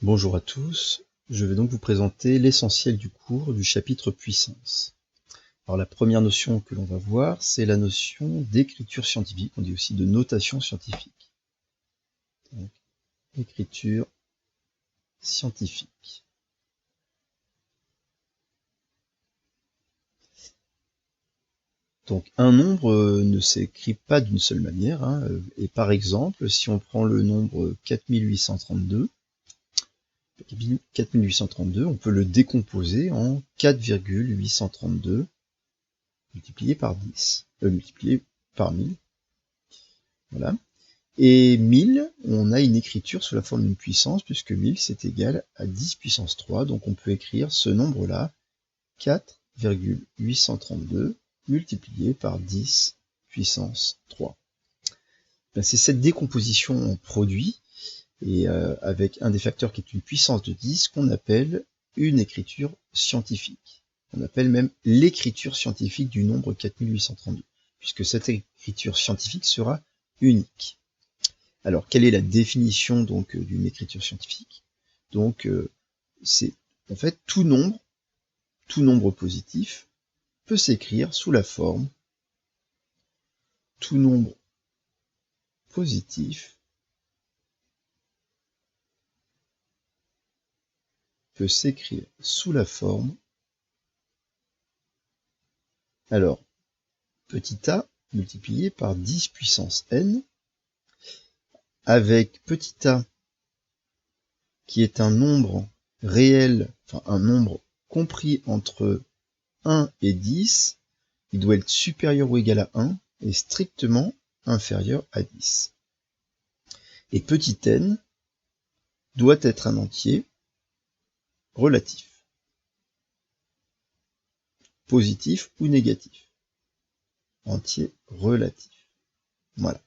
Bonjour à tous, je vais donc vous présenter l'essentiel du cours du chapitre puissance. Alors la première notion que l'on va voir, c'est la notion d'écriture scientifique, on dit aussi de notation scientifique. Donc, écriture scientifique. Donc un nombre ne s'écrit pas d'une seule manière, et par exemple, si on prend le nombre 4832, on peut le décomposer en 4,832 multiplié par 10, multiplié par 1000. Voilà. Et 1000, on a une écriture sous la forme d'une puissance, puisque 1000 c'est égal à 10 puissance 3, donc on peut écrire ce nombre-là, 4,832 multiplié par 10 puissance 3. C'est cette décomposition en produit, et avec un des facteurs qui est une puissance de 10, qu'on appelle une écriture scientifique. On appelle même l'écriture scientifique du nombre 4832, puisque cette écriture scientifique sera unique. Alors, quelle est la définition donc d'une écriture scientifique? Donc, c'est en fait tout nombre positif peut s'écrire sous la forme tout nombre positif peut s'écrire sous la forme, alors, petit a multiplié par 10 puissance n, avec petit a qui est un nombre réel, enfin un nombre compris entre 1 et 10, il doit être supérieur ou égal à 1 et strictement inférieur à 10. Et petit n doit être un entier relatif, positif ou négatif. Entier relatif. Voilà.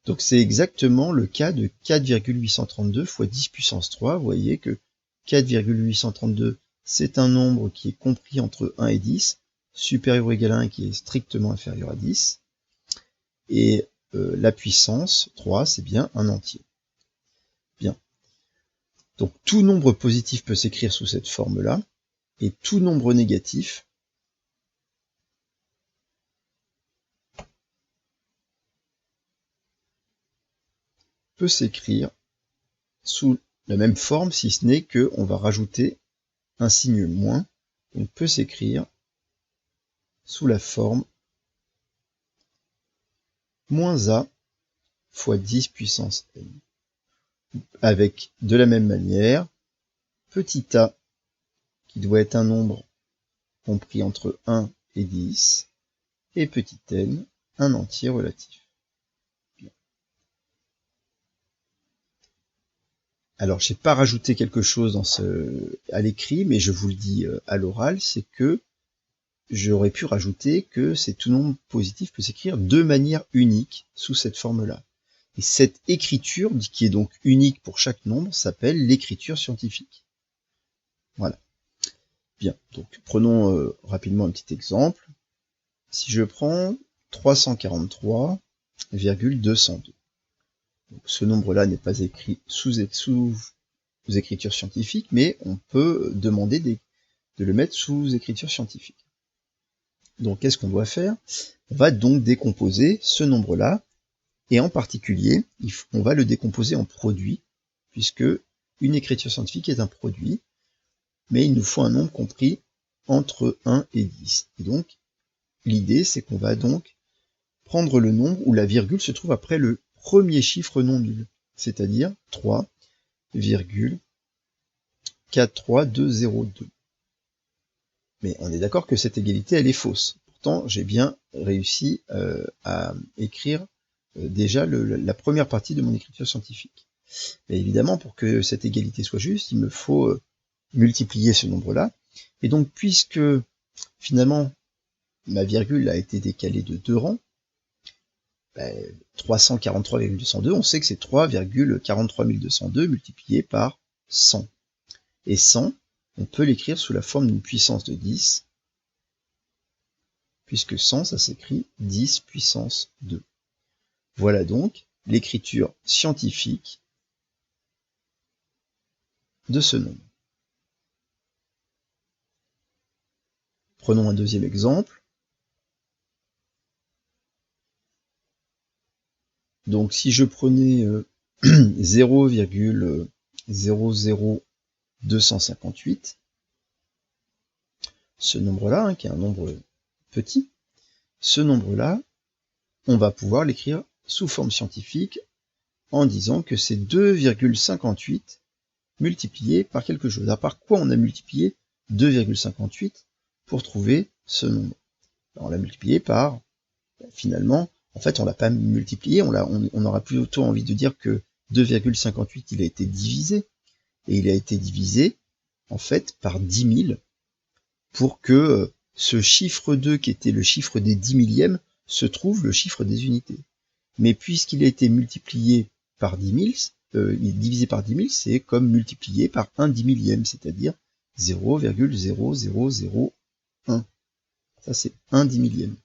Donc c'est exactement le cas de 4,832 fois 10 puissance 3. Vous voyez que 4,832, c'est un nombre qui est compris entre 1 et 10, supérieur ou égal à 1 qui est strictement inférieur à 10. Et la puissance 3, c'est bien un entier. Bien. Donc tout nombre positif peut s'écrire sous cette forme-là, et tout nombre négatif peut s'écrire sous la même forme, si ce n'est qu'on va rajouter un signe moins, donc peut s'écrire sous la forme moins a fois 10 puissance n. Avec, de la même manière, petit a, qui doit être un nombre compris entre 1 et 10, et petit n, un entier relatif. Alors, je n'ai pas rajouté quelque chose à l'écrit, mais je vous le dis à l'oral, c'est que j'aurais pu rajouter que tout nombre positif peut s'écrire de manière unique sous cette forme-là. Et cette écriture, qui est donc unique pour chaque nombre, s'appelle l'écriture scientifique. Voilà. Bien, donc prenons rapidement un petit exemple. Si je prends 343,202. Ce nombre-là n'est pas écrit sous écriture scientifique, mais on peut demander de le mettre sous écriture scientifique. Donc qu'est-ce qu'on doit faire? On va donc décomposer ce nombre-là, et en particulier, on va le décomposer en produit, puisque une écriture scientifique est un produit, mais il nous faut un nombre compris entre 1 et 10. Et donc, l'idée, c'est qu'on va donc prendre le nombre où la virgule se trouve après le premier chiffre non nul, c'est-à-dire 3,43202. Mais on est d'accord que cette égalité, elle est fausse. Pourtant, j'ai bien réussi à écrire déjà la première partie de mon écriture scientifique. Et évidemment, pour que cette égalité soit juste, il me faut multiplier ce nombre-là. Et donc, puisque finalement, ma virgule a été décalée de 2 rangs, 343,202, on sait que c'est 3,43202 multiplié par 100. Et 100, on peut l'écrire sous la forme d'une puissance de 10, puisque 100, ça s'écrit 10 puissance 2. Voilà donc l'écriture scientifique de ce nombre. Prenons un deuxième exemple. Donc si je prenais 0,00258, ce nombre-là, hein, qui est un nombre petit, ce nombre-là, on va pouvoir l'écrire sous forme scientifique en disant que c'est 2,58 multiplié par quelque chose. Alors par quoi on a multiplié 2,58 pour trouver ce nombre? Alors, on l'a multiplié par, finalement, en fait on l'a pas multiplié, on aura plutôt envie de dire que 2,58 il a été divisé, et il a été divisé en fait par 10 000 pour que ce chiffre 2 qui était le chiffre des 10 millièmes se trouve le chiffre des unités. Mais puisqu'il a été multiplié par 10 000, il est divisé par 10 000, c'est comme multiplié par 1 10 millième, c'est-à-dire 0,0001. Ça c'est 1 10 millième.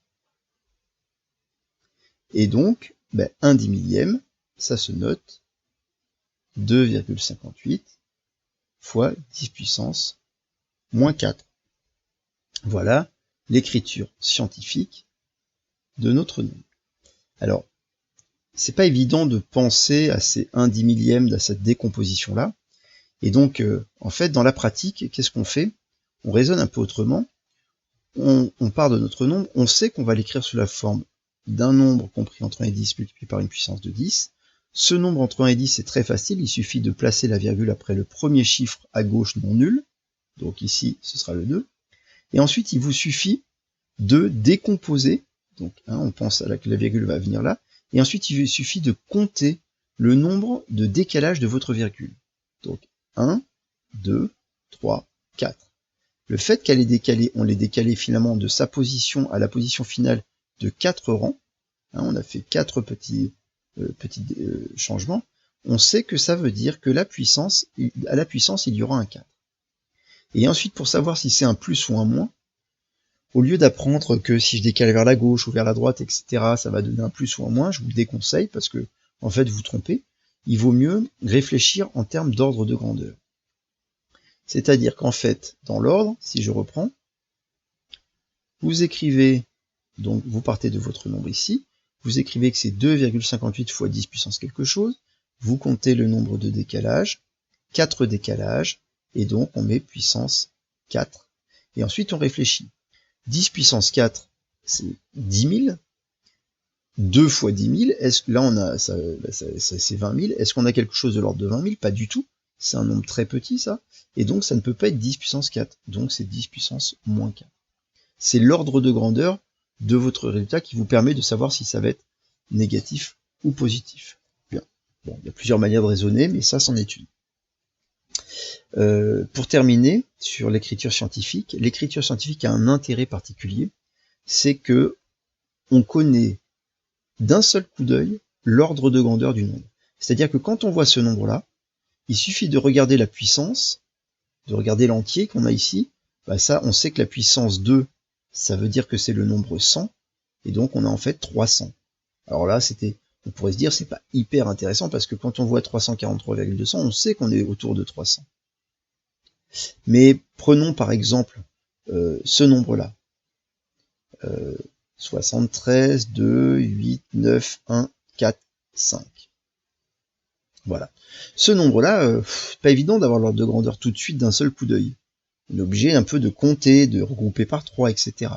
Et donc, 1 10 millième, ça se note 2,58 fois 10 puissance moins 4. Voilà l'écriture scientifique de notre nombre. Alors, c'est pas évident de penser à ces 1 10 millième, à cette décomposition-là. Et donc, en fait, dans la pratique, qu'est-ce qu'on fait? On raisonne un peu autrement. On part de notre nombre, on sait qu'on va l'écrire sous la forme d'un nombre compris entre 1 et 10 multiplié par une puissance de 10. Ce nombre entre 1 et 10, c'est très facile, il suffit de placer la virgule après le premier chiffre à gauche non nul. Donc ici, ce sera le 2. Et ensuite, il vous suffit de décomposer. Donc, on pense que la virgule va venir là. Et ensuite, il suffit de compter le nombre de décalage de votre virgule. Donc, 1, 2, 3, 4. Le fait qu'elle est décalée, on l'ait décalée finalement de sa position à la position finale de 4 rangs. On a fait 4 petits changements. On sait que ça veut dire que à la puissance, il y aura un 4. Et ensuite, pour savoir si c'est un plus ou un moins, au lieu d'apprendre que si je décale vers la gauche ou vers la droite, etc., ça va donner un plus ou un moins, je vous le déconseille parce que, en fait, vous vous trompez. Il vaut mieux réfléchir en termes d'ordre de grandeur. C'est-à-dire qu'en fait, dans l'ordre, si je reprends, vous écrivez, donc vous partez de votre nombre ici, vous écrivez que c'est 2,58 fois 10 puissance quelque chose, vous comptez le nombre de décalages, 4 décalages, et donc on met puissance 4. Et ensuite on réfléchit. 10 puissance 4, c'est 10 000. 2 fois 10 000, est-ce que là on a c'est 20 000, est-ce qu'on a quelque chose de l'ordre de 20 000? Pas du tout, c'est un nombre très petit ça, et donc ça ne peut pas être 10 puissance 4, donc c'est 10 puissance moins 4. C'est l'ordre de grandeur de votre résultat qui vous permet de savoir si ça va être négatif ou positif. Bien. Bon, il y a plusieurs manières de raisonner, mais ça c'en est une. Pour terminer sur l'écriture scientifique a un intérêt particulier, c'est que on connaît d'un seul coup d'œil l'ordre de grandeur du nombre. C'est-à-dire que quand on voit ce nombre-là, il suffit de regarder la puissance, de regarder l'entier qu'on a ici, ça, on sait que la puissance 2, ça veut dire que c'est le nombre 100, et donc on a en fait 300. Alors là, on pourrait se dire, c'est pas hyper intéressant, parce que quand on voit 343,200, on sait qu'on est autour de 300. Mais prenons par exemple ce nombre-là. 73, 2, 8, 9, 1, 4, 5. Voilà. Ce nombre-là, pas évident d'avoir l'ordre de grandeur tout de suite d'un seul coup d'œil. On est obligé un peu de compter, de regrouper par 3, etc.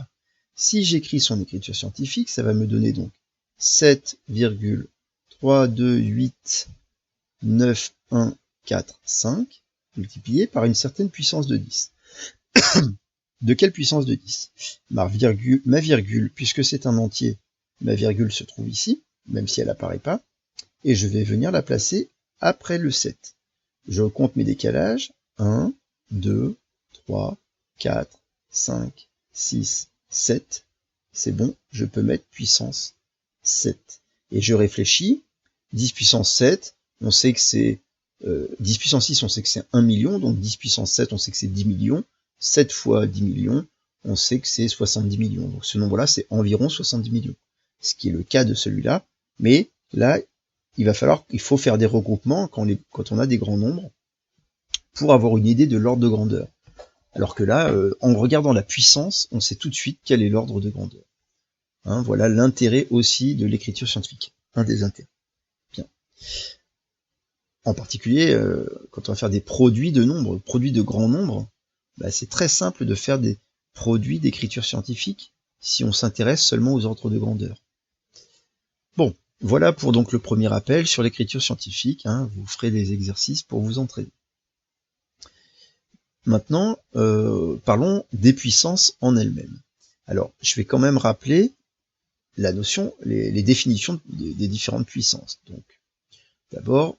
Si j'écris son écriture scientifique, ça va me donner donc 7,328914,5 multiplié par une certaine puissance de 10. De quelle puissance de 10? Ma virgule, puisque c'est un entier, ma virgule se trouve ici, même si elle n'apparaît pas, et je vais venir la placer après le 7. Je compte mes décalages, 1, 2, 3, 4, 5, 6, 7. C'est bon, je peux mettre puissance 7. Et je réfléchis, 10 puissance 7, on sait que c'est 10 puissance 6, on sait que c'est 1 million, donc 10 puissance 7, on sait que c'est 10 millions. 7 fois 10 millions, on sait que c'est 70 millions. Donc ce nombre-là, c'est environ 70 millions. Ce qui est le cas de celui-là. Mais là, il faut faire des regroupements quand on a des grands nombres. pour avoir une idée de l'ordre de grandeur. Alors que là, en regardant la puissance, on sait tout de suite quel est l'ordre de grandeur. Hein, voilà l'intérêt aussi de l'écriture scientifique, un des intérêts. Bien. En particulier, quand on va faire des produits de nombres, produits de grands nombres, bah, c'est très simple de faire des produits d'écriture scientifique si on s'intéresse seulement aux ordres de grandeur. Bon, voilà pour donc le premier appel sur l'écriture scientifique. Hein, vous ferez des exercices pour vous entraîner. Maintenant, parlons des puissances en elles-mêmes. Alors, je vais quand même rappeler la notion, les définitions des différentes puissances. Donc, d'abord,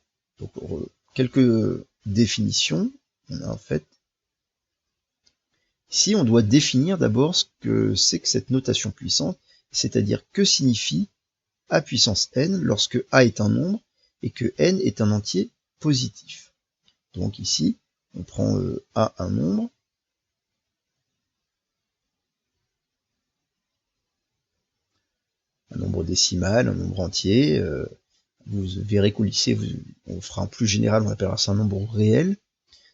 quelques définitions. On a en fait, ici, on doit définir d'abord ce que c'est que cette notation puissante, c'est-à-dire que signifie a puissance n lorsque a est un nombre et que n est un entier positif. Donc ici, on prend a un nombre, décimal, un nombre entier. Vous verrez qu'au lycée, on fera en plus général, on appellera ça un nombre réel.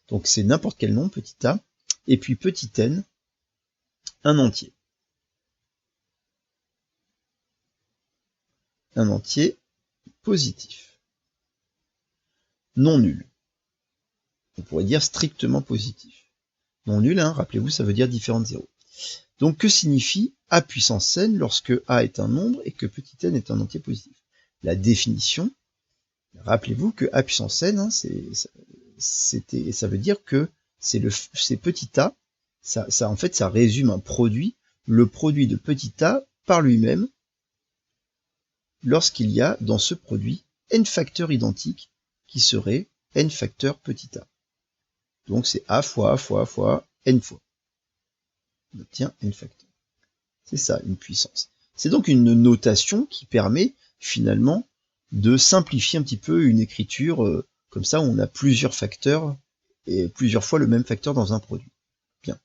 Donc c'est n'importe quel nombre, petit a, et puis petit n, un entier. Un entier positif. Non nul. On pourrait dire strictement positif. Non nul, hein, rappelez-vous, ça veut dire différent de 0. Donc que signifie a puissance n lorsque a est un nombre et que petit n est un entier positif? La définition, rappelez-vous que a puissance n, hein, ça veut dire que c'est petit a, en fait ça résume un produit, le produit de petit a par lui-même, lorsqu'il y a dans ce produit n facteurs identiques qui seraient n facteurs petit a. Donc c'est a fois a fois a fois n fois. On obtient n facteurs. C'est ça, une puissance. C'est donc une notation qui permet finalement de simplifier un petit peu une écriture, comme ça on a plusieurs facteurs et plusieurs fois le même facteur dans un produit. Bien.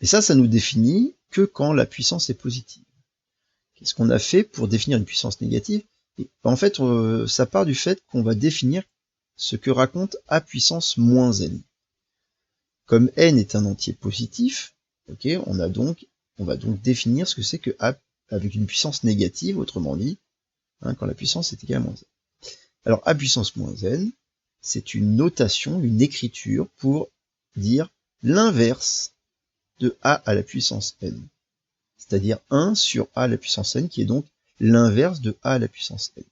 Et ça nous définit que quand la puissance est positive. Qu'est-ce qu'on a fait pour définir une puissance négative? Et en fait, ça part du fait qu'on va définir ce que raconte a puissance moins n. Comme n est un entier positif, ok, on va donc définir ce que c'est que a avec une puissance négative, autrement dit, hein, quand la puissance est égale à moins n. Alors a puissance moins n, c'est une notation, une écriture pour dire l'inverse de a à la puissance n. C'est-à-dire 1 sur a à la puissance n, qui est donc l'inverse de a à la puissance n.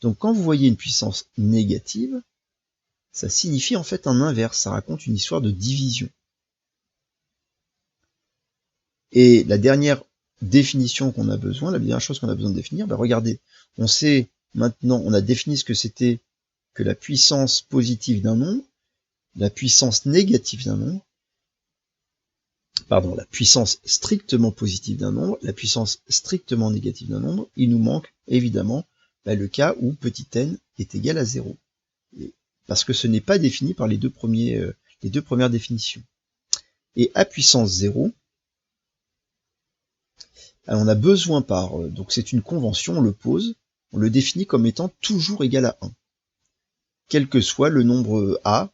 Donc quand vous voyez une puissance négative, ça signifie en fait un inverse, ça raconte une histoire de division. Et la dernière définition qu'on a besoin, la dernière chose qu'on a besoin de définir, regardez, on sait maintenant, on a défini ce que c'était que la puissance positive d'un nombre, la puissance négative d'un nombre, la puissance strictement positive d'un nombre, la puissance strictement négative d'un nombre, il nous manque évidemment le cas où petit n est égal à 0. Parce que ce n'est pas défini par les deux premières définitions. Et à puissance 0, alors on a besoin donc c'est une convention, on le pose, on le définit comme étant toujours égal à 1. Quel que soit le nombre a,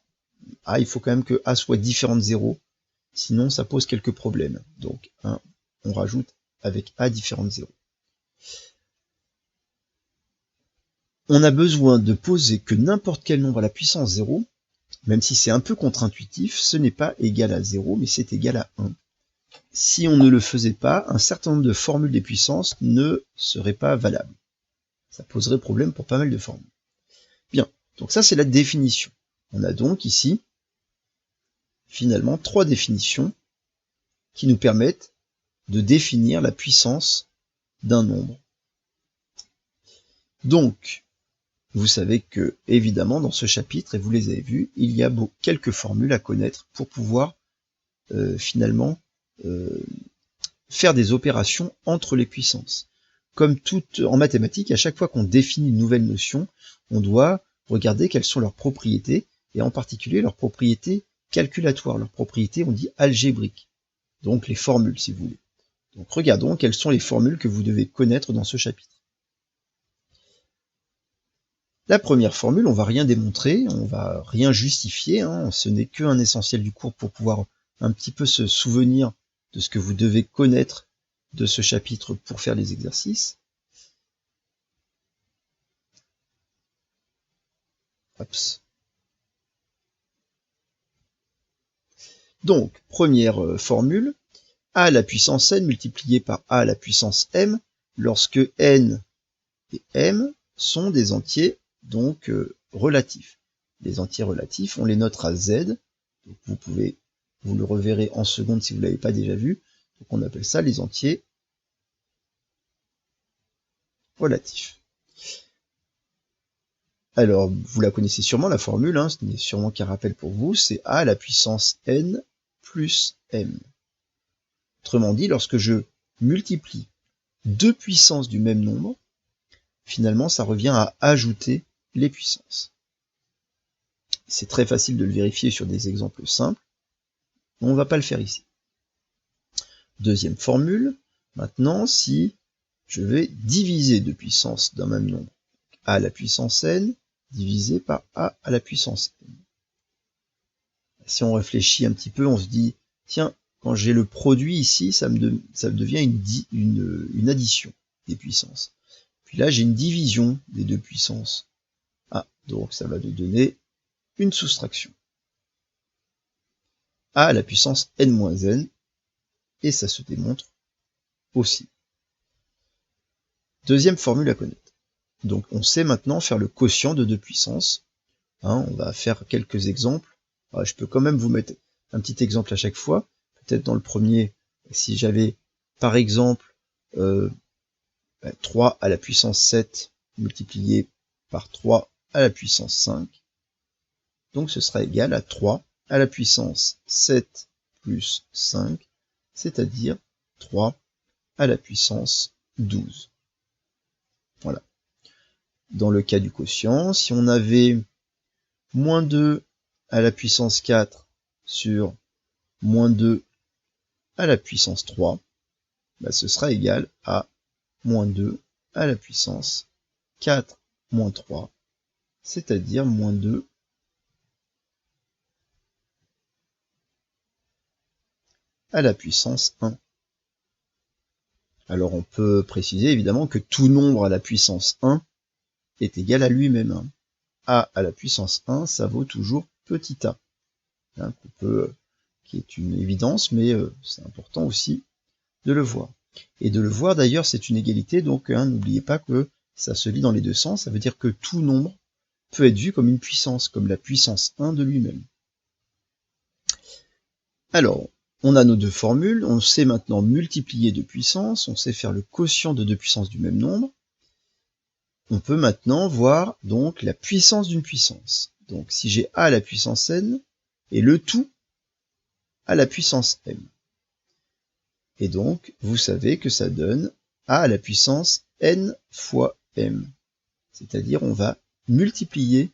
il faut quand même que a soit différent de 0, sinon ça pose quelques problèmes. Donc 1, on rajoute avec a différent de 0. On a besoin de poser que n'importe quel nombre à la puissance 0, même si c'est un peu contre-intuitif, ce n'est pas égal à 0, mais c'est égal à 1. Si on ne le faisait pas, un certain nombre de formules des puissances ne seraient pas valables. Ça poserait problème pour pas mal de formules. Bien, donc ça c'est la définition. On a donc ici, finalement, 3 définitions qui nous permettent de définir la puissance d'un nombre. Donc, vous savez que, évidemment, dans ce chapitre, et vous les avez vus, il y a quelques formules à connaître pour pouvoir, finalement, faire des opérations entre les puissances. Comme en mathématiques, à chaque fois qu'on définit une nouvelle notion, on doit regarder quelles sont leurs propriétés, et en particulier leurs propriétés calculatoires, leurs propriétés, on dit algébriques. Donc les formules, si vous voulez. Donc regardons quelles sont les formules que vous devez connaître dans ce chapitre. La première formule, on va rien démontrer, on va rien justifier, hein, ce n'est qu'un essentiel du cours pour pouvoir un petit peu se souvenir de ce que vous devez connaître de ce chapitre pour faire les exercices. Hops. Donc, première formule, a à la puissance n multiplié par a à la puissance m, lorsque n et m sont des entiers donc relatifs. Les entiers relatifs, on les notera z, donc vous le reverrez en seconde si vous ne l'avez pas déjà vu, donc on appelle ça les entiers relatifs. Alors, vous la connaissez sûrement la formule, hein, ce n'est sûrement qu'un rappel pour vous, c'est a à la puissance n plus m. Autrement dit, lorsque je multiplie deux puissances du même nombre, finalement ça revient à ajouter les puissances. C'est très facile de le vérifier sur des exemples simples, mais on ne va pas le faire ici. Deuxième formule, maintenant si je vais diviser deux puissances d'un même nombre, a à la puissance n divisé par a à la puissance n. Si on réfléchit un petit peu, on se dit, tiens, quand j'ai le produit ici, ça devient une addition des puissances. Puis là, j'ai une division des deux puissances. Ah, donc ça va nous donner une soustraction. A à la puissance n-n, et ça se démontre aussi. Deuxième formule à connaître. Donc on sait maintenant faire le quotient de deux puissances. Hein, on va faire quelques exemples. Alors, je peux quand même vous mettre un petit exemple à chaque fois. Peut-être dans le premier, si j'avais par exemple 3 à la puissance 7 multiplié par 3 à la puissance 5. Donc ce sera égal à 3 à la puissance 7 plus 5, c'est-à-dire 3 à la puissance 12. Voilà. Dans le cas du quotient, si on avait moins 2 à la puissance 4 sur moins 2 à la puissance 3, bah ce sera égal à moins 2 à la puissance 4 moins 3, c'est-à-dire moins 2 à la puissance 1. Alors on peut préciser évidemment que tout nombre à la puissance 1 est égal à lui-même. A à la puissance 1, ça vaut toujours petit a. Hein, qui est une évidence, mais c'est important aussi de le voir. Et de le voir d'ailleurs, c'est une égalité, donc hein, n'oubliez pas que ça se lit dans les deux sens, ça veut dire que tout nombre peut être vu comme une puissance, comme la puissance 1 de lui-même. Alors, on a nos deux formules, on sait maintenant multiplier deux puissances, on sait faire le quotient de deux puissances du même nombre. On peut maintenant voir donc la puissance d'une puissance. Donc si j'ai a à la puissance n et le tout à la puissance m. Et donc, vous savez que ça donne a à la puissance n fois m. C'est-à-dire on va multiplier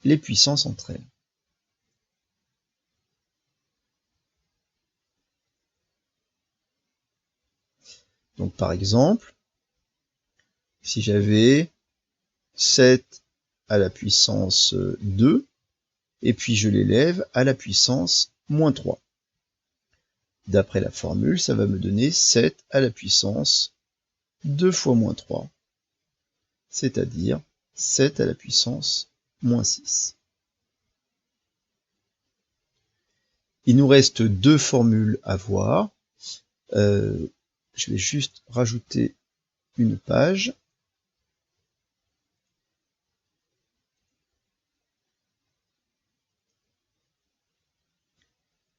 les puissances entre elles. Donc par exemple, si j'avais 7 à la puissance 2, et puis je l'élève à la puissance moins 3. D'après la formule, ça va me donner 7 à la puissance 2 fois moins 3, c'est-à-dire 7 à la puissance moins 6. Il nous reste deux formules à voir. Je vais juste rajouter une page.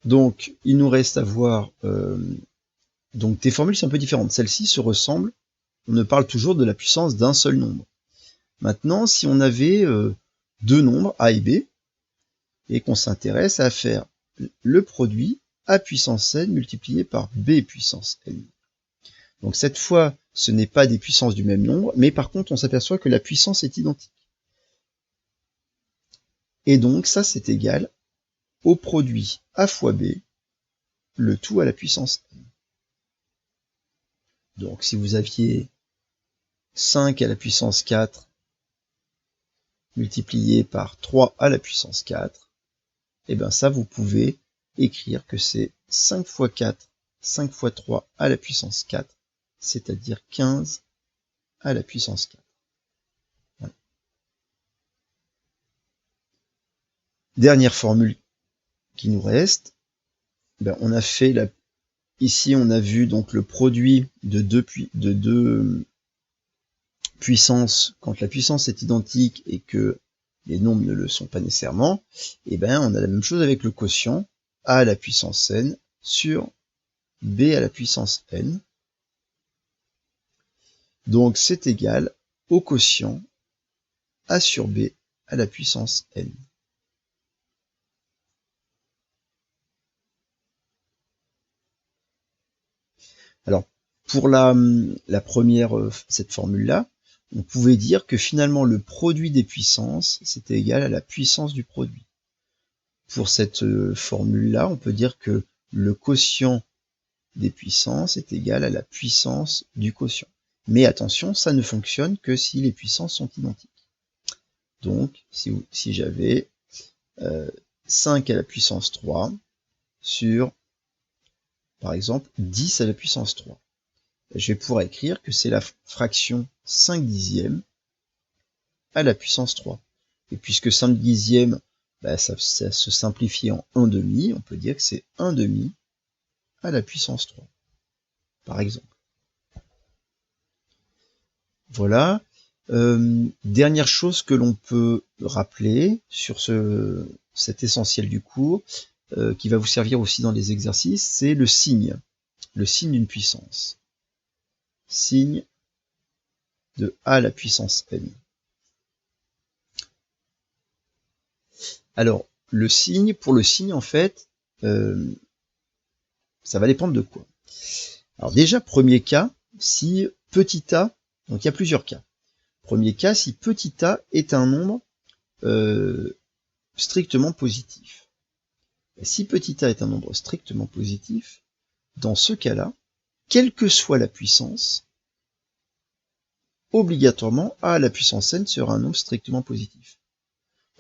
Donc, il nous reste à voir donc des formules sont un peu différentes. Celles-ci se ressemblent. On ne parle toujours de la puissance d'un seul nombre. Maintenant, si on avait deux nombres, a et b, et qu'on s'intéresse à faire le produit a puissance n multiplié par b puissance n. Donc cette fois, ce n'est pas des puissances du même nombre, mais par contre, on s'aperçoit que la puissance est identique. Et donc, ça, c'est égal au produit a fois b, le tout à la puissance n. Donc, si vous aviez 5 à la puissance 4 multiplié par 3 à la puissance 4, et bien ça, vous pouvez écrire que c'est 5 fois 4, 5 fois 3 à la puissance 4, c'est-à-dire 15 à la puissance 4. Voilà. Dernière formule qui nous reste, ben on a fait ici on a vu donc le produit de deux puissances quand la puissance est identique et que les nombres ne le sont pas nécessairement, et ben on a la même chose avec le quotient a à la puissance n sur b à la puissance n. Donc c'est égal au quotient a sur b à la puissance n. Alors pour la première, cette formule-là, on pouvait dire que finalement le produit des puissances, c'était égal à la puissance du produit. Pour cette formule-là, on peut dire que le quotient des puissances est égal à la puissance du quotient. Mais attention, ça ne fonctionne que si les puissances sont identiques. Donc, si j'avais 5 à la puissance 3 sur, par exemple, 10 à la puissance 3, je vais pouvoir écrire que c'est la fraction 5 dixièmes à la puissance 3. Et puisque 5 dixièmes, bah, ça se simplifie en 1 demi, on peut dire que c'est 1 demi à la puissance 3, par exemple. Voilà. Dernière chose que l'on peut rappeler sur cet essentiel du cours, qui va vous servir aussi dans les exercices, c'est le signe d'une puissance. Signe de a à la puissance n. Alors, pour le signe, en fait, ça va dépendre de quoi. Alors déjà, premier cas, si petit a, donc il y a plusieurs cas. Premier cas, si petit a est un nombre strictement positif. Et si petit a est un nombre strictement positif, dans ce cas-là, quelle que soit la puissance, obligatoirement a à la puissance n sera un nombre strictement positif.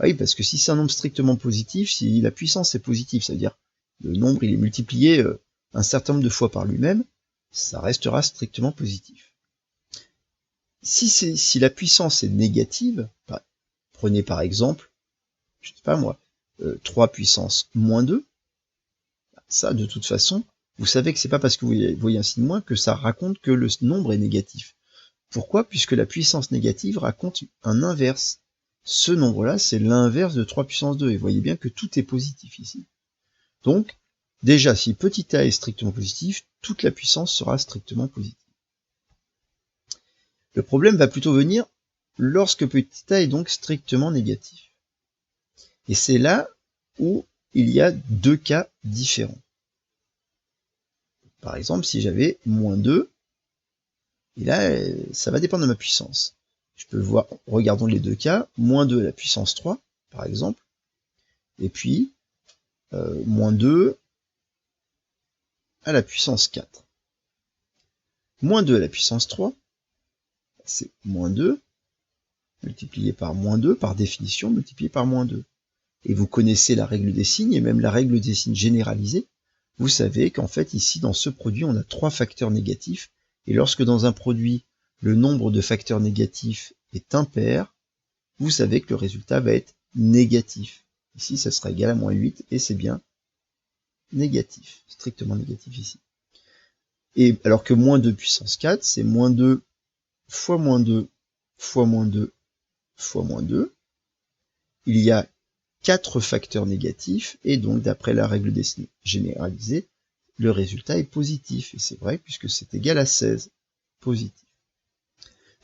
Oui, parce que si c'est un nombre strictement positif, si la puissance est positive, ça veut dire le nombre il est multiplié un certain nombre de fois par lui-même, ça restera strictement positif. Si la puissance est négative, prenez par exemple, je sais pas moi, 3 puissance moins 2, ça de toute façon, vous savez que c'est pas parce que vous voyez un signe moins que ça raconte que le nombre est négatif. Pourquoi? Puisque la puissance négative raconte un inverse. Ce nombre-là, c'est l'inverse de 3 puissance 2, et vous voyez bien que tout est positif ici. Donc, déjà, si petit a est strictement positif, toute la puissance sera strictement positive. Le problème va plutôt venir lorsque petit a est donc strictement négatif. Et c'est là où il y a deux cas différents. Par exemple, si j'avais moins 2, et là, ça va dépendre de ma puissance. Je peux voir, regardons les deux cas, moins 2 à la puissance 3, par exemple, et puis moins 2 à la puissance 4. Moins 2 à la puissance 3, c'est moins 2, multiplié par moins 2, par définition, multiplié par moins 2. Et vous connaissez la règle des signes, et même la règle des signes généralisée. Vous savez qu'en fait, ici, dans ce produit, on a 3 facteurs négatifs, et lorsque dans un produit, le nombre de facteurs négatifs est impair, vous savez que le résultat va être négatif. Ici, ça sera égal à moins 8, et c'est bien négatif, strictement négatif ici. Et alors que moins 2 puissance 4, c'est moins 2 fois moins 2 fois moins 2 fois moins 2. Il y a 4 facteurs négatifs, et donc d'après la règle des signes généralisée, le résultat est positif, et c'est vrai puisque c'est égal à 16, positif.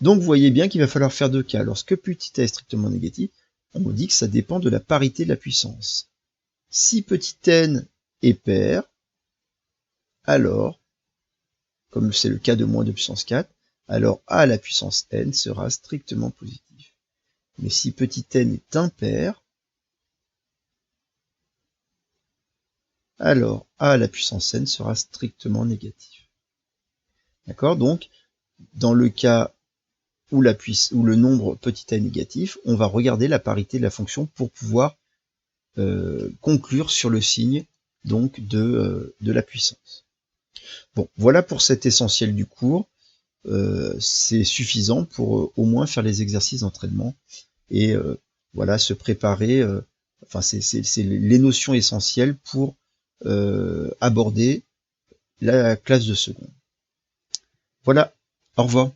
Donc vous voyez bien qu'il va falloir faire deux cas. Lorsque petit a est strictement négatif, on nous dit que ça dépend de la parité de la puissance. Si petit n est pair, alors, comme c'est le cas de moins 2 puissance 4, alors a à la puissance n sera strictement positif. Mais si petit n est impair, alors a à la puissance n sera strictement négatif. D'accord? Donc, dans le cas ou le nombre petit a négatif, on va regarder la parité de la fonction pour pouvoir conclure sur le signe donc de la puissance. Bon, voilà pour cet essentiel du cours. C'est suffisant pour au moins faire les exercices d'entraînement et voilà, se préparer. Enfin, c'est les notions essentielles pour aborder la classe de seconde. Voilà, au revoir.